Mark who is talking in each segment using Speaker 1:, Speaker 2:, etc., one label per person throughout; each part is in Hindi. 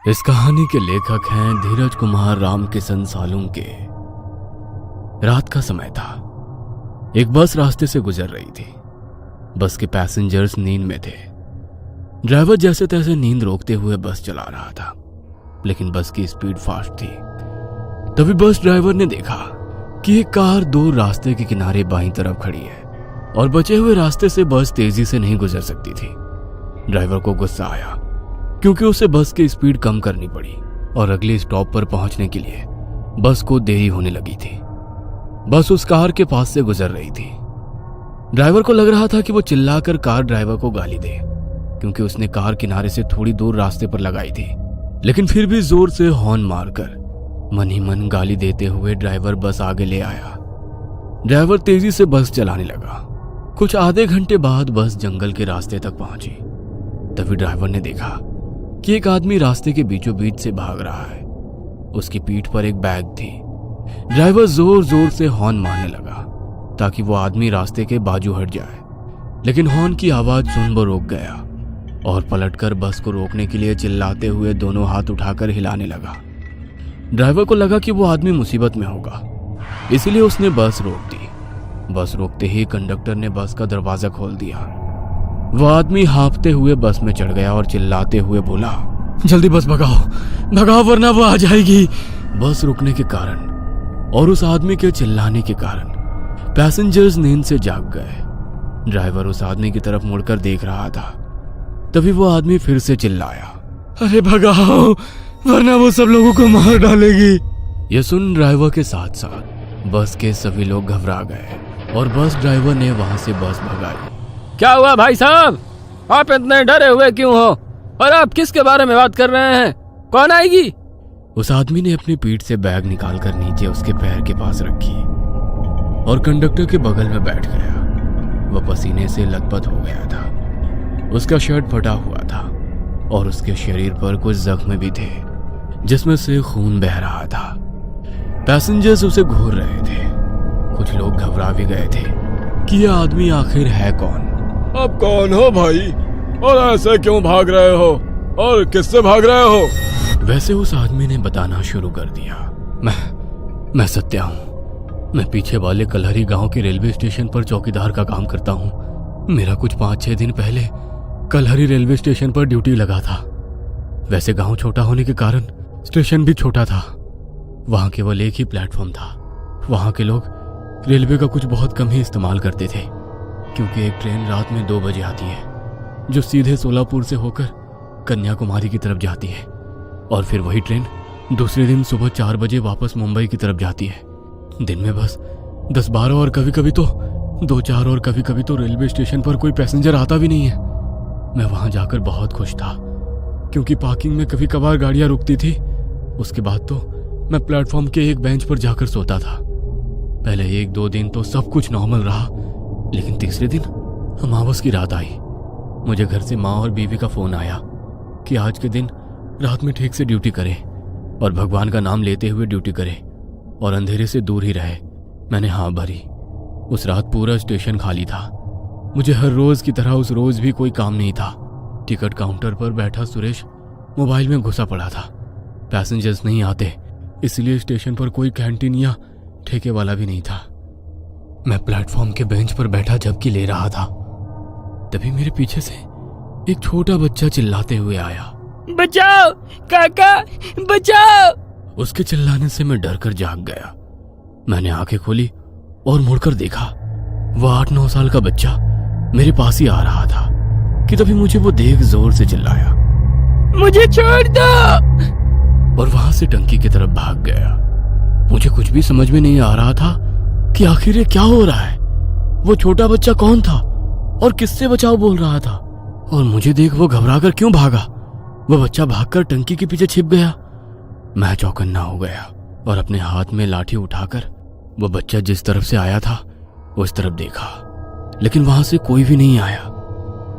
Speaker 1: इस कहानी के लेखक हैं धीरज कुमार राम किशन सालुंके। रात का समय था। एक बस रास्ते से गुजर रही थी। बस के पैसेंजर्स नींद में थे। ड्राइवर जैसे तैसे नींद रोकते हुए बस चला रहा था, लेकिन बस की स्पीड फास्ट थी। तभी बस ड्राइवर ने देखा कि एक कार दूर रास्ते के किनारे बाईं तरफ खड़ी है और बचे हुए रास्ते से बस तेजी से नहीं गुजर सकती थी। ड्राइवर को गुस्सा आया क्योंकि उसे बस की स्पीड कम करनी पड़ी और अगले स्टॉप पर पहुंचने के लिए बस को देरी होने लगी थी। बस उस कार के पास से गुजर रही थी। ड्राइवर को लग रहा था कि वो चिल्लाकर कार ड्राइवर को गाली दे, क्योंकि उसने कार किनारे से थोड़ी दूर रास्ते पर लगाई थी। लेकिन फिर भी जोर से हॉर्न मारकर मन ही मन गाली देते हुए ड्राइवर बस आगे ले आया। ड्राइवर तेजी से बस चलाने लगा। कुछ आधे घंटे बाद बस जंगल के रास्ते तक पहुंची। तभी ड्राइवर ने देखा कि एक आदमी रास्ते के बीचों बीच से भाग रहा है। उसकी पीठ पर एक बैग थी। ड्राइवर जोर जोर से हॉर्न मारने लगा ताकि वो आदमी रास्ते के बाजू हट जाए, लेकिन हॉर्न की आवाज सुन वो रुक गया और पलटकर बस को रोकने के लिए चिल्लाते हुए दोनों हाथ उठाकर हिलाने लगा। ड्राइवर को लगा कि वो आदमी मुसीबत में होगा, इसीलिए उसने बस रोक दी। बस रोकते ही कंडक्टर ने बस का दरवाजा खोल दिया। वो आदमी हाँफते हुए बस में चढ़ गया और चिल्लाते हुए बोला, जल्दी बस भगाओ, भगाओ वरना वो आ जाएगी। बस रुकने के कारण और उस आदमी के चिल्लाने के कारण पैसेंजर्स नींद से जाग गए। ड्राइवर उस आदमी की तरफ मुड़कर देख रहा था। तभी वो आदमी फिर से चिल्लाया, अरे भगाओ वरना वो सब लोगों को मार डालेगी। ये सुन ड्राइवर के साथ साथ बस के सभी लोग घबरा गए और बस ड्राइवर ने वहां से बस भगाई।
Speaker 2: क्या हुआ भाई साहब, आप इतने डरे हुए क्यों हो और आप किसके बारे में बात कर रहे हैं? कौन आएगी?
Speaker 1: उस आदमी ने अपनी पीठ से बैग निकालकर नीचे उसके पैर के पास रखी और कंडक्टर के बगल में बैठ गया। वह पसीने से लथपथ हो गया था। उसका शर्ट फटा हुआ था और उसके शरीर पर कुछ जख्म भी थे जिसमें से खून बह रहा था। पैसेंजर्स उसे घूर रहे थे। कुछ लोग घबरा भी गए थे कि यह आदमी आखिर है कौन।
Speaker 3: आप कौन हो भाई, और ऐसे क्यों भाग रहे हो और किससे भाग रहे हो?
Speaker 1: वैसे उस आदमी ने बताना शुरू कर दिया, मैं सत्या हूँ। मैं पीछे वाले कलहरी गांव के रेलवे स्टेशन पर चौकीदार का काम करता हूँ। मेरा कुछ 5-6 दिन पहले कलहरी रेलवे स्टेशन पर ड्यूटी लगा था। वैसे गांव छोटा होने के कारण स्टेशन भी छोटा था। वहां केवल एक ही प्लेटफॉर्म था। वहां के लोग रेलवे का कुछ बहुत कम ही इस्तेमाल करते थे, क्योंकि एक ट्रेन रात में 2 बजे आती है जो सीधे सोलापुर से होकर कन्याकुमारी की तरफ जाती है, और फिर वही ट्रेन दूसरे दिन सुबह 4 बजे वापस मुंबई की तरफ जाती है। दिन में बस 10-12 और कभी कभी तो 2-4 और कभी कभी तो रेलवे स्टेशन पर कोई पैसेंजर आता भी नहीं है। मैं वहां जाकर बहुत खुश था, क्योंकि पार्किंग में कभी कभार गाड़ियां रुकती थी। उसके बाद तो मैं प्लेटफॉर्म के एक बेंच पर जाकर सोता था। पहले 1-2 दिन तो सब कुछ नॉर्मल रहा, लेकिन तीसरे दिन अमावस की रात आई। मुझे घर से माँ और बीवी का फोन आया कि आज के दिन रात में ठीक से ड्यूटी करें और भगवान का नाम लेते हुए ड्यूटी करें और अंधेरे से दूर ही रहे। मैंने हाँ भरी। उस रात पूरा स्टेशन खाली था। मुझे हर रोज की तरह उस रोज भी कोई काम नहीं था। टिकट काउंटर पर बैठा सुरेश मोबाइल में घुसा पड़ा था। पैसेंजर्स नहीं आते, इसलिए स्टेशन पर कोई कैंटीन या ठेके वाला भी नहीं था। मैं प्लेटफॉर्म के बेंच पर बैठा झपकी ले रहा था। तभी मेरे पीछे से एक छोटा बच्चा चिल्लाते हुए आया,
Speaker 2: बचाओ काका, बचाओ।
Speaker 1: उसके चिल्लाने से मैं डरकर जाग गया। मैंने आंखें खोली और मुड़कर देखा। वह 8-9 साल का बच्चा मेरे पास ही आ रहा था कि तभी मुझे वो देख जोर से चिल्लाया,
Speaker 2: मुझे छोड़ दो,
Speaker 1: और वहां से टंकी की तरफ भाग गया। मुझे कुछ भी समझ में नहीं आ रहा था कि आखिर ये क्या हो रहा है। वो छोटा बच्चा कौन था और किससे बचाओ बोल रहा था, और मुझे देख वो घबराकर क्यों भागा। वो बच्चा भागकर टंकी के पीछे छिप गया। मैं चौकन्ना हो गया और अपने हाथ में लाठी उठाकर वो बच्चा जिस तरफ से आया था उस तरफ देखा, लेकिन वहां से कोई भी नहीं आया।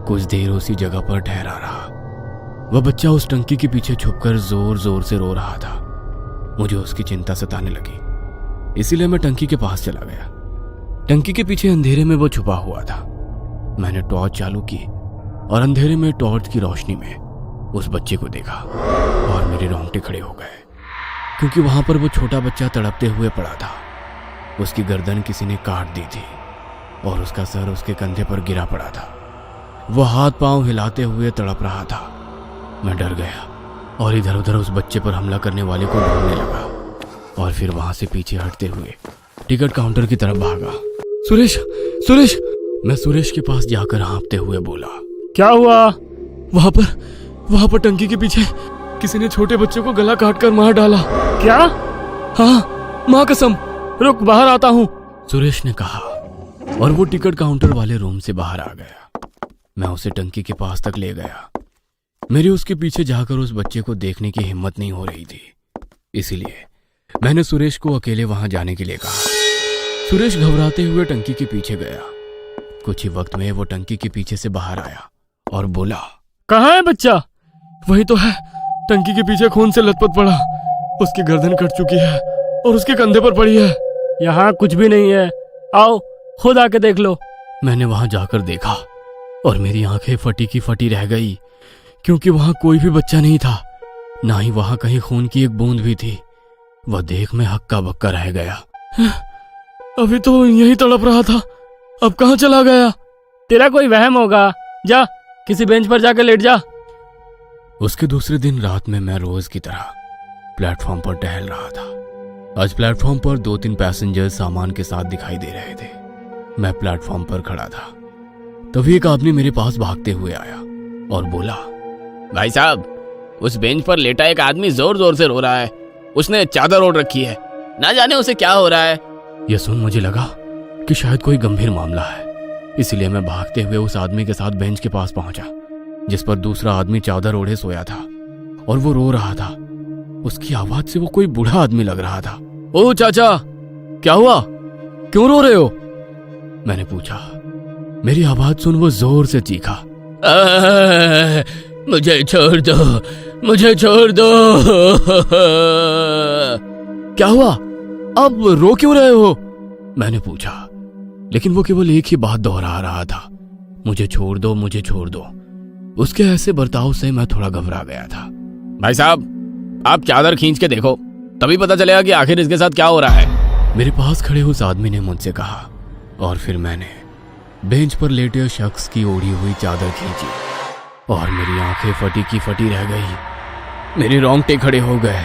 Speaker 1: कुछ देर उसी जगह पर ठहरा रहा। वह बच्चा उस टंकी के पीछे छुपकर जोर जोर से रो रहा था। मुझे उसकी चिंता सताने लगी, इसीलिए मैं टंकी के पास चला गया। टंकी के पीछे अंधेरे में वो छुपा हुआ था। मैंने टॉर्च चालू की और अंधेरे में टॉर्च की रोशनी में उस बच्चे को देखा और मेरे रोंगटे खड़े हो गए, क्योंकि वहां पर वो छोटा बच्चा तड़पते हुए पड़ा था। उसकी गर्दन किसी ने काट दी थी और उसका सर उसके कंधे पर गिरा पड़ा था। वो हाथ पांव हिलाते हुए तड़प रहा था। मैं डर गया और इधर उधर उस बच्चे पर हमला करने वाले को ढूंढने लगा और फिर वहां से पीछे हटते हुए टिकट काउंटर की तरफ भागा। सुरेश, सुरेश! मैं सुरेश के पास जाकर हाँफते हुए बोला,
Speaker 2: क्या हुआ?
Speaker 3: वहां पर टंकी के पीछे किसी ने छोटे बच्चे को गला काट कर मार डाला।
Speaker 2: क्या?
Speaker 3: हाँ, माँ कसम।
Speaker 2: रुक, बाहर आता हूँ।
Speaker 1: सुरेश ने कहा और वो टिकट काउंटर वाले रूम से बाहर आ गया। मैं उसे टंकी के पास तक ले गया। मेरी उसके पीछे जाकर उस बच्चे को देखने की हिम्मत नहीं हो रही थी, इसलिए मैंने सुरेश को अकेले वहां जाने के लिए कहा। सुरेश घबराते हुए टंकी के पीछे गया। कुछ ही वक्त में वो टंकी के पीछे से बाहर आया और बोला,
Speaker 2: कहाँ है बच्चा?
Speaker 3: वही तो है, टंकी के पीछे खून से लथपथ पड़ा। उसकी गर्दन कट चुकी है और उसके कंधे पर पड़ी है।
Speaker 2: यहाँ कुछ भी नहीं है, आओ खुद आके देख लो।
Speaker 1: मैंने वहां जाकर देखा और मेरी आंखें फटी की फटी रह गई, क्योंकि वहां कोई भी बच्चा नहीं था, ना ही वहां कहीं खून की एक बूंद भी थी। वह देख मैं हक्का बक्का रह गया।
Speaker 3: अभी तो यही तड़प रहा था, अब कहाँ चला गया?
Speaker 2: तेरा कोई वहम होगा, जा किसी बेंच पर जाकर लेट जा।
Speaker 1: उसके दूसरे दिन रात में मैं रोज की तरह प्लेटफॉर्म पर टहल रहा था। आज प्लेटफॉर्म पर 2-3 पैसेंजर सामान के साथ दिखाई दे रहे थे। मैं प्लेटफॉर्म पर खड़ा था, तभी एक आदमी मेरे पास भागते हुए आया और बोला,
Speaker 2: भाई साहब, उस बेंच पर लेटा एक आदमी जोर जोर से रो रहा है। उसने चादर ओढ़ रखी है, ना जाने उसे क्या हो रहा है।
Speaker 1: यह सुन मुझे लगा कि शायद कोई गंभीर मामला है, इसलिए मैं भागते हुए उस आदमी के साथ बेंच के पास पहुंचा, जिस पर दूसरा आदमी चादर ओढ़े सोया था और वो रो रहा था। उसकी आवाज से वो कोई बूढ़ा आदमी लग रहा था।
Speaker 3: ओ चाचा, क्या हुआ? क्यों रो रहे हो?
Speaker 1: मैंने पूछा। मेरी आवाज सुन वो जोर से चीखा,
Speaker 2: मुझे छोड़ दो, मुझे छोड़ दो।
Speaker 3: क्या हुआ? अब रो क्यों रहे हो?
Speaker 1: मैंने पूछा, लेकिन वो केवल एक ही बात दोहरा रहा था, मुझे छोड़ दो, मुझे छोड़ दो। उसके ऐसे बर्ताव से मैं थोड़ा घबरा गया था।
Speaker 2: भाई साहब, आप चादर खींच के देखो, तभी पता चलेगा कि आखिर इसके साथ क्या हो रहा है।
Speaker 1: मेरे पास खड़े उस आदमी ने मुझसे कहा और फिर मैंने बेंच पर लेटे शख्स की ओढ़ी हुई चादर खींची और मेरी आंखें फटी की फटी रह गई। मेरे रोंगटे खड़े हो गए,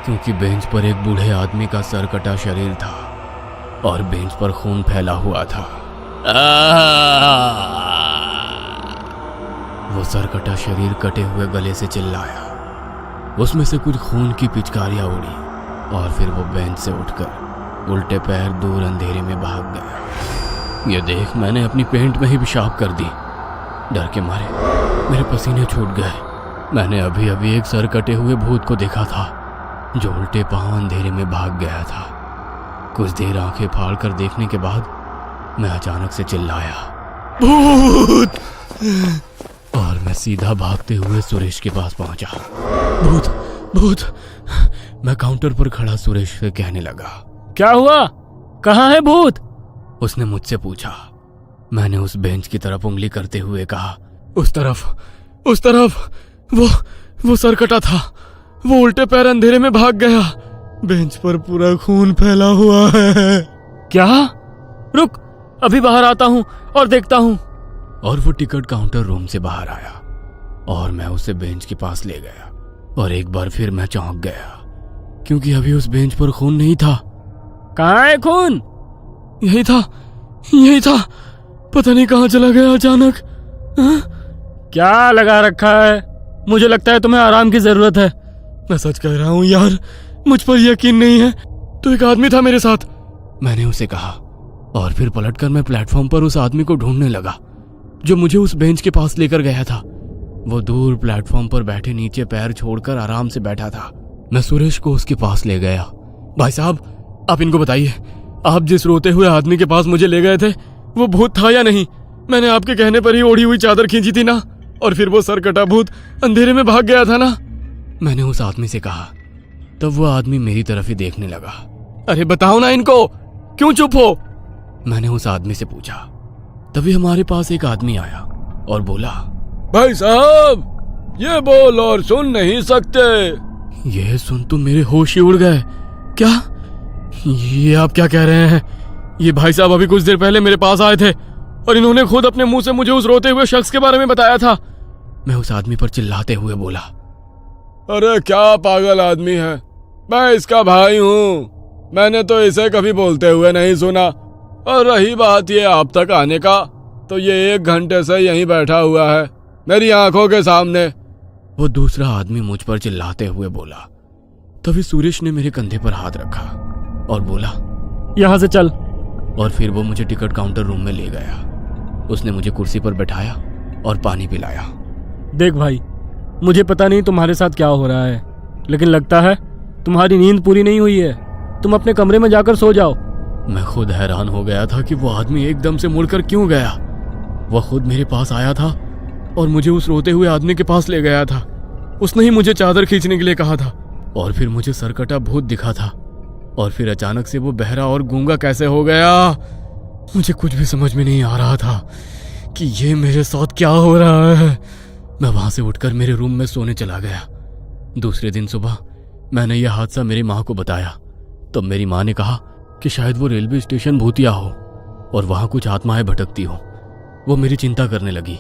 Speaker 1: क्योंकि बेंच पर एक बूढ़े आदमी का सर कटा शरीर था और बेंच पर खून फैला हुआ था। वो सर कटा शरीर कटे हुए गले से चिल्लाया। उसमें से कुछ खून की पिचकारियां उड़ी और फिर वो बेंच से उठकर उल्टे पैर दूर अंधेरे में भाग गया। ये देख मैंने अपनी पेंट में ही पेशाब कर दी। डर के मारे मेरे पसीने छूट गए। मैंने अभी अभी एक सर कटे हुए भूत को देखा था, जो उल्टे पांव अंधेरे में भाग गया था। कुछ देर आंखें फाड़ कर देखने के बाद मैं अचानक से चिल्लाया,
Speaker 3: भूत!
Speaker 1: और मैं सीधा भागते हुए सुरेश के पास पहुंचा।
Speaker 3: भूत! भूत!
Speaker 1: मैं काउंटर पर खड़ा सुरेश से कहने लगा,
Speaker 2: क्या हुआ? कहाँ है भूत?
Speaker 1: उसने मुझसे पूछा। मैंने उस बेंच की तरफ उंगली करते हुए कहा,
Speaker 3: उस तरफ वो सर कटा था, वो उल्टे पैर अंधेरे में भाग गया। बेंच पर पूरा खून फैला हुआ है।
Speaker 2: क्या? रुक, अभी बाहर आता हूँ और देखता हूँ।
Speaker 1: और वो टिकट काउंटर रूम से बाहर आया और मैं उसे बेंच के पास ले गया और एक बार फिर मैं चौंक गया, क्योंकि अभी उस बेंच पर खून नहीं था।
Speaker 2: कहाँ है खून?
Speaker 3: यही था, पता नहीं कहाँ चला गया अचानक।
Speaker 2: क्या लगा रखा है? मुझे लगता है तुम्हें आराम की जरूरत है।
Speaker 3: मैं सच कह रहा हूँ यार, मुझ पर यकीन नहीं है। तो एक आदमी था मेरे साथ,
Speaker 1: मैंने उसे कहा और फिर पलटकर मैं प्लेटफॉर्म पर उस आदमी को ढूंढने लगा जो मुझे उस बेंच के पास लेकर गया था। वो दूर प्लेटफॉर्म पर बैठे नीचे पैर छोड़कर आराम से बैठा था। मैं सुरेश को उसके पास ले गया।
Speaker 3: भाई साहब, आप इनको बताइए, आप जिस रोते हुए आदमी के पास मुझे ले गए थे, वो भूत था या नहीं? मैंने आपके कहने पर ही ओढ़ी हुई चादर खींची थी ना, और फिर वो सर कटा भूत अंधेरे में भाग गया था ना?
Speaker 1: मैंने उस आदमी से कहा। तब वो आदमी मेरी तरफ ही देखने लगा।
Speaker 3: अरे बताओ ना इनको, क्यों चुप हो?
Speaker 1: मैंने उस आदमी से पूछा। तभी हमारे पास एक आदमी आया और बोला,
Speaker 3: भाई साहब, ये बोल और सुन नहीं सकते। ये सुन तो मेरे होश ही उड़ गए। क्या? ये आप क्या कह रहे हैं? ये भाई साहब अभी कुछ देर पहले मेरे पास आए थे और इन्होंने खुद अपने मुंह से मुझे उस रोते हुए शख्स के बारे में बताया था। मैं उस आदमी पर चिल्लाते हुए बोला, अरे क्या पागल आदमी है, मैं इसका भाई हूँ, मैंने तो इसे कभी बोलते हुए नहीं सुना। और रही बात ये आप तक आने का, तो ये 1 घंटे से यहीं बैठा हुआ है मेरी आंखों के सामने। वो दूसरा आदमी मुझ पर चिल्लाते हुए बोला। तभी सुरेश ने मेरे कंधे पर हाथ रखा और बोला, यहाँ से चल। और फिर वो मुझे टिकट काउंटर रूम में ले गया। उसने मुझे कुर्सी पर बैठाया और पानी पिलाया। देख भाई, मुझे पता नहीं तुम्हारे साथ क्या हो रहा है, लेकिन लगता है तुम्हारी नींद पूरी नहीं हुई है। तुम अपने कमरे में जाकर सो जाओ। मैं खुद हैरान हो गया था कि वो आदमी एकदम से मुड़कर क्यों गया। वह खुद मेरे पास आया था और मुझे उस रोते हुए आदमी के पास ले गया था। उसने ही मुझे चादर खींचने के लिए कहा था और फिर मुझे सरकटा भूत दिखा था। और फिर अचानक से वो बहरा और गूंगा कैसे हो गया। मुझे कुछ भी समझ में नहीं आ रहा था कि ये मेरे साथ क्या हो रहा है। मैं वहां से उठकर मेरे रूम में सोने चला गया। दूसरे दिन सुबह मैंने यह हादसा मेरी माँ को बताया। तब मेरी माँ ने कहा कि शायद वो रेलवे स्टेशन भूतिया हो और वहां कुछ आत्माएं भटकती हो। वो मेरी चिंता करने लगी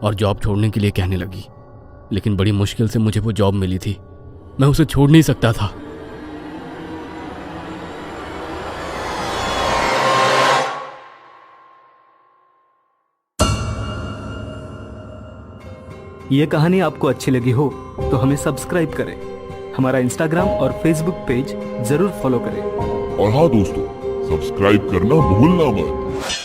Speaker 3: और जॉब छोड़ने के लिए कहने लगी, लेकिन बड़ी मुश्किल से मुझे वो जॉब मिली थी। मैं उसे छोड़ नहीं सकता था।
Speaker 4: ये कहानी आपको अच्छी लगी हो तो हमें सब्सक्राइब करें, हमारा इंस्टाग्राम और फेसबुक पेज जरूर फॉलो करें।
Speaker 5: और हाँ दोस्तों, सब्सक्राइब करना भूलना मत।